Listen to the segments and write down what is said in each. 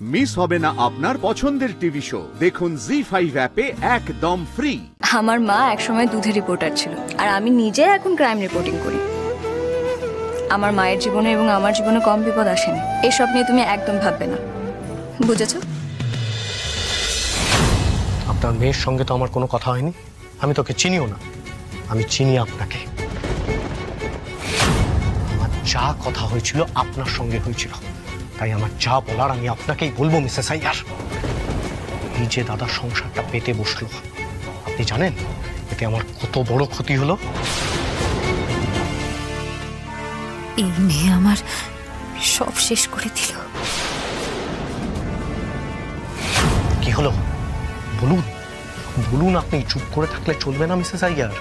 Miss হবে না আপনার পছন্দের টিভি শো। দেখুন জি5 অ্যাপে একদম ফ্রি। আমার মা একসময় দুধের রিপোর্টার ছিল, আর আমি নিজে এখন ক্রাইম রিপোর্টিং করি। আমার মায়ের জীবনে এবং আমার জীবনে কম বিপদ আসেনি। এসব নিয়ে তুমি একদম ভাববে না, বুঝেছো? আপনার মেয়ের সঙ্গে তো আমার কোনো কথা হয়নি, আমি তোকে চিনিও না। আমি চিনি আপনাকে। আমার যা কথা হয়েছিল আপনার সঙ্গে হয়েছিল, তাই আমার যা বলার আমি আপনাকেই বলবো মিসেস আইয়ার। এই যে দাদার সংসারটা পেতে বসলো, আপনি জানেন এতে আমার কত বড় ক্ষতি হলো? এই মেয়ে আমার সব শেষ করে দিল। কি হলো বলুন, বলুন। আপনি চুপ করে থাকলে চলবে না মিসেস আইয়ার।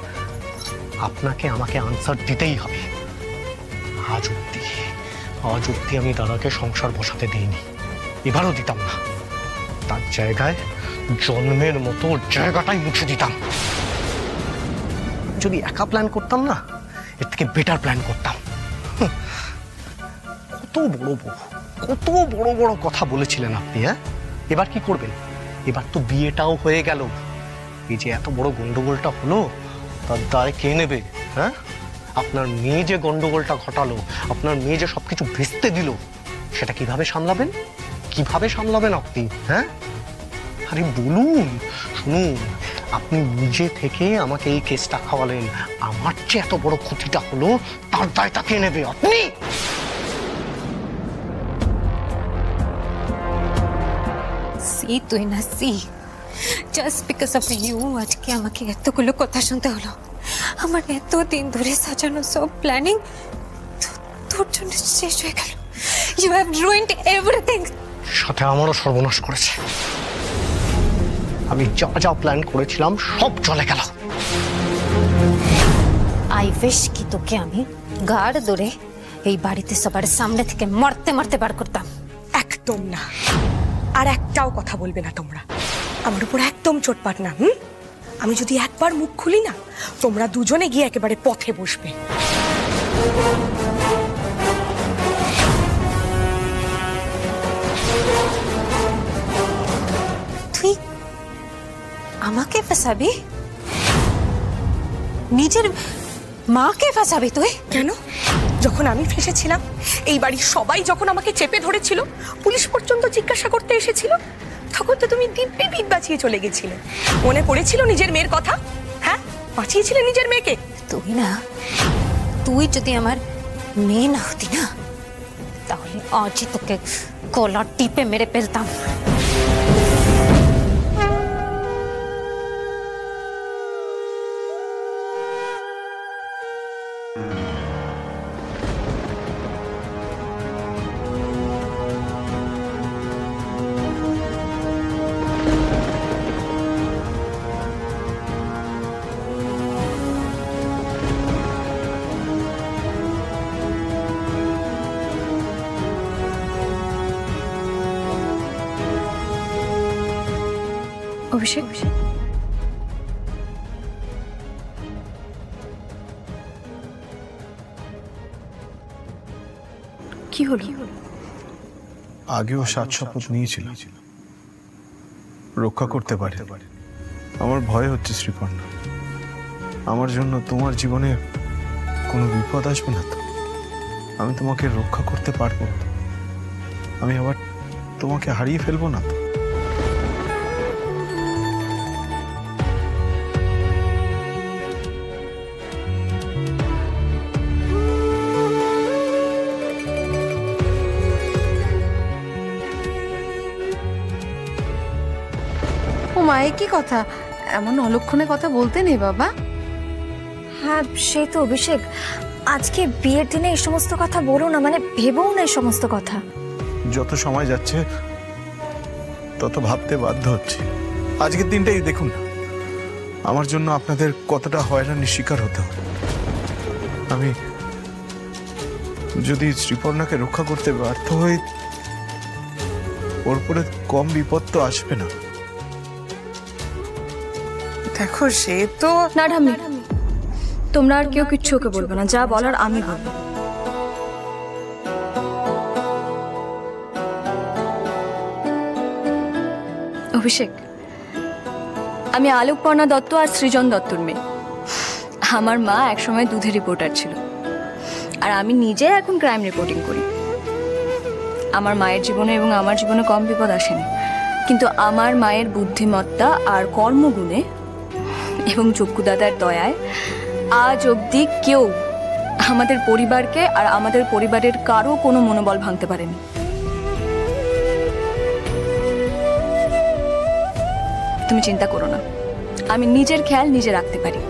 আপনাকে আমাকে আনসার দিতেই হবে। আজ অব্দি আমি দাদাকে সংসার বসাতে দিইনি, এবারও দিতাম না। তার জায়গায় জন্মের মতো জায়গাটাই মুছে দিতাম। যদি একা প্ল্যান করতাম না, এর থেকে বেটার প্ল্যান করতাম। কত বড় বড় কথা বলেছিলেন আপনি। হ্যাঁ, এবার কি করবেন? এবার তো বিয়েটাও হয়ে গেল। এই যে এত বড় গন্ডগোলটা হলো, তার দায় কে নেবে? হ্যাঁ, আপনার মেয়ে যে গন্ডগোলটা ঘটালো, আপনার মেয়ে যে সবকিছু ভেস্তে দিল, সেটা কিভাবে সামলাবেন? কিভাবে সামলাবেন আপনি? হ্যাঁ, আরে বলুন। শুনুন, আপনি নিজে থেকে আমাকে এই কেসটা খাওয়ালেন। আমার যে এত বড় ক্ষতিটা হলো, তার দায়টা কে নেবে? আপনি। সি তুই না see, just because of you আজকে আমাকে এতগুলো কথা শুনতে হলো। আমার এতদিন ধরে সাজানো সব প্ল্যানিং তোর জন্য শেষ হয়ে গেল। You have ruined everything. সাথে আমারও সর্বনাশ করেছে। আমি যা যা প্ল্যান করেছিলাম সব চলে গেল। আই উইশ কি তোকে আমি গাড় ধরে এই বাড়িতে সবার সামনে থেকে মারতে মারতে বার করতাম। একদম না, আর একটাও কথা বলবে না তোমরা। আমার উপর একদম চোটপাট না। আমি যদি একবার মুখ খুলি না, তোমরা দুজনে গিয়ে একেবারে পথে বসবে। তুই আমাকে ফাঁসাবি? নিজের মাকে ফাঁসাবি তুই? কেন? যখন আমি ফেসেছিলাম, এই বাড়ির সবাই যখন আমাকে চেপে ধরেছিল, পুলিশ পর্যন্ত জিজ্ঞাসা করতে এসেছিল, তখন তো তুমি দিব্যি বিট বাঁচিয়ে চলে গেছিলে। মনে পড়েছিল নিজের মেয়ের কথা? হ্যাঁ, বাঁচিয়েছিলে নিজের মেয়েকে। তুই যদি আমার মেয়ে না হতি না, তাহলে আজই তোকে কলার টিপে মেরে ফেলতাম। অভিষেক, কি হলো? আগেও 7 শপথ নিয়েছিল, রক্ষা করতে পারে। আমার ভয় হচ্ছে শ্রীপর্ণা, আমার জন্য তোমার জীবনে কোনো বিপদ আসবে না তো? আমি তোমাকে রক্ষা করতে পারবো? আমি আবার তোমাকে হারিয়ে ফেলবো না তো? মায়ে কি কথা, এমন অলক্ষণে কথা বলতে নেই বাবা। হ্যাঁ, সেই তো অভিষেক, আজকে বিয়ের দিনে এই সমস্ত কথা বলো না, মানে ভেবেও না এই সমস্ত কথা। যত সময় যাচ্ছে তত ভাবতে বাধ্য হচ্ছে। আজকের দিনটাই দেখুন না, আমার জন্য আপনাদের কতটা হয়রানির শিকার হতে হয়। আমি যদি শ্রীপর্ণাকে রক্ষা করতে ব্যর্থ হই, ওর উপরে কম বিপদ তো আসবে না। দেখো, সে তো না ঠাম্মি, তোমরা আর কেউ কিচ্ছু ওকে বলবে না, যা বলার আমি বলবো। অভিষেক, আমি আলোকপর্ণা দত্ত আর সৃজন দত্তর মেয়ে। আমার মা একসময় দুধের রিপোর্টার ছিল, আর আমি নিজে এখন ক্রাইম রিপোর্টিং করি। আমার মায়ের জীবনে এবং আমার জীবনে কম বিপদ আসেনি, কিন্তু আমার মায়ের বুদ্ধিমত্তা আর কর্মগুণে এবং চক্ষুদাদার দয়ায় আজ অবধি কেউ আমাদের পরিবারকে আর আমাদের পরিবারের কারো কোনো মনোবল ভাঙতে পারেনি। তুমি চিন্তা করো না, আমি নিজের খেয়াল নিজে রাখতে পারি।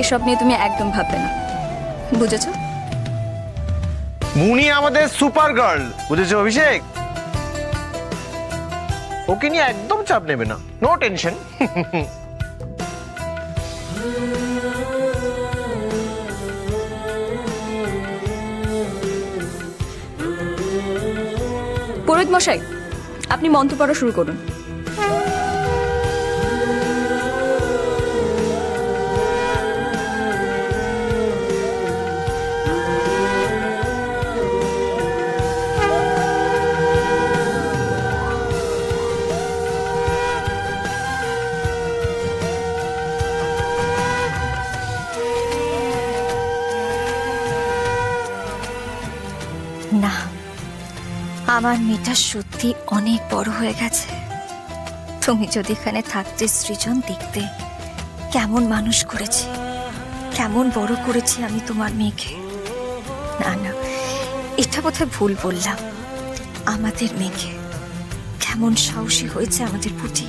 এসব নিয়ে তুমি একদম ভাববে না, বুঝেছো? মুনি আমাদের সুপার গার্ল, বুঝেছো অভিষেক? ওকে নিয়ে একদম চাপ নেবে না, নো টেনশন। পুরোহিত মশাই, আপনি মন্ত্র পড়া শুরু করুন। না, আমার মেয়েটা সত্যি অনেক বড় হয়ে গেছে। তুমি যদি এখানে থাকতে সৃজন, দেখতে কেমন মানুষ করেছি, কেমন বড় করেছি আমি তোমার মেয়েকে। না না, এটা বোধহয় ভুল বললাম। আমাদের মেয়েকে কেমন সাহসী হয়েছে আমাদের পুটি।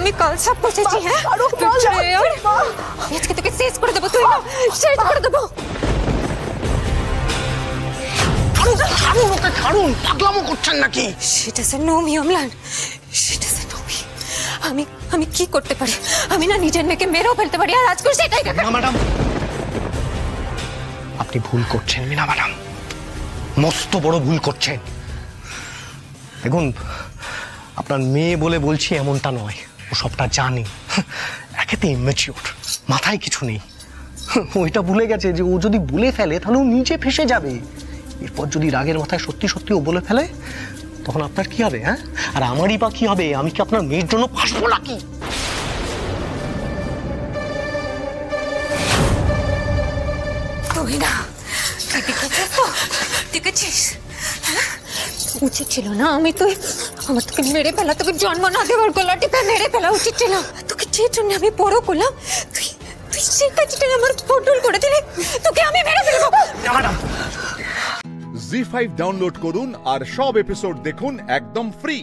আমি কাল সব বুঝেছি। হ্যাঁ, আজকে তোকে শেষ করে দেবো, তুই শেষ করে দেবো। ছাড়ুন, পাগলামো করছেন নাকি? সেটা সে নমি অম্লান, সেটা সে নমি। আমি কি করতে পারি? আমি না নিজের মেয়েকে মেরেও ফেলতে পারি, আর আজকে সেটাই। না ম্যাডাম, আপনি ভুল করছেন মিনা ম্যাডাম, মস্ত বড় ভুল করছেন। দেখুন, আপনার মেয়ে বলে বলছি এমনটা নয়, ও সবটা জানে। একেতে ইমেচিওর, মাথায় কিছু নেই। ওইটা ভুলে গেছে যে ও যদি বলে ফেলে তাহলে ও নিজে ফেসে যাবে। এরপর যদি রাগের মাথায় সত্যি সত্যি ও বলে ফেলে, তখন আপনার কি হবে? হ্যাঁ, আর আমারই বা কি হবে? আমি কি আপনার মেয়ের জন্য ফাঁসবো নাকি? তুই না, তুই দেখেছিস তো, দেখেছিস? উচিত ছিল না আমি আমার তোকে মেরে ফেলা, তোকে জন্ম না দেওয়ার, গলা টিপে মেরে ফেলা উচিত ছিল। তোকে যে জন্য আমি বড় করলাম, তুই সেই কাজটা আমার ফটোল করে দিলে, তোকে আমি মেরে ফেলবো। জি5 ডাউনলোড করুন আর সব এপিসোড দেখুন একদম ফ্রি।